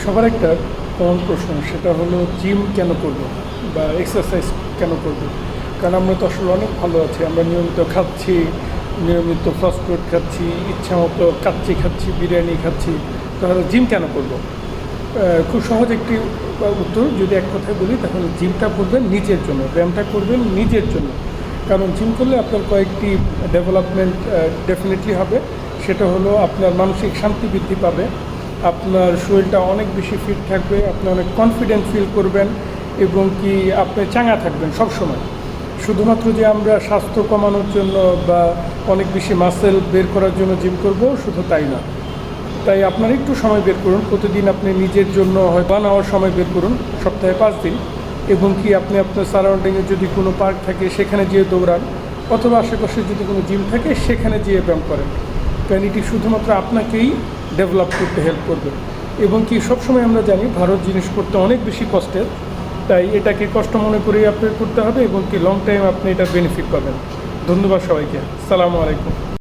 সবার একটা কমন প্রশ্ন, সেটা হলো জিম কেন করব বা এক্সারসাইজ কেন করব। কারণ আমরা তো আসলে অনেক ভালো আছি, আমরা নিয়মিত খাচ্ছি, নিয়মিত ফাস্টফুড খাচ্ছি, ইচ্ছা মতো কাচ্চি খাচ্ছি, বিরিয়ানি খাচ্ছি, তাহলে জিম কেন করব। খুব সহজ একটি উত্তর যদি এক কথায় বলি, তাহলে জিমটা করবেন নিজের জন্য, ব্যায়ামটা করবেন নিজের জন্য। কারণ জিম করলে আপনার কয়েকটি ডেভেলপমেন্ট ডেফিনেটলি হবে। সেটা হলো আপনার মানসিক শান্তি বৃদ্ধি পাবে, আপনার শরীরটা অনেক বেশি ফিট থাকবে, আপনি অনেক কনফিডেন্ট ফিল করবেন এবং কি আপনি চাঙ্গা থাকবেন সব সময়। শুধুমাত্র যে আমরা স্বাস্থ্য কমানোর জন্য বা অনেক বেশি মাসেল বের করার জন্য জিম করব, শুধু তাই না। তাই আপনার একটু সময় বের করুন, প্রতিদিন আপনি নিজের জন্য হয় 1 আওয়ার সময় বের করুন, সপ্তাহে 5 দিন। এবং কি আপনি আপনার সারাউন্ডিংয়ে যদি কোনো পার্ক থাকে সেখানে যেয়ে দৌড়ান, অথবা আশেপাশে যদি কোনো জিম থাকে সেখানে যেয়ে ব্যায়াম করেন। কারণ এটি শুধুমাত্র আপনাকেই ডেভেলপ করতে হেল্প করবে। এবং কি সবসময় আমরা জানি ভারত জিনিস করতে অনেক বেশি কষ্টের, তাই এটাকে কষ্ট মনে করেই আপনার করতে হবে এবং কি লং টাইম আপনি এটা বেনিফিট পাবেন। ধন্যবাদ সবাইকে। আসসালামু আলাইকুম।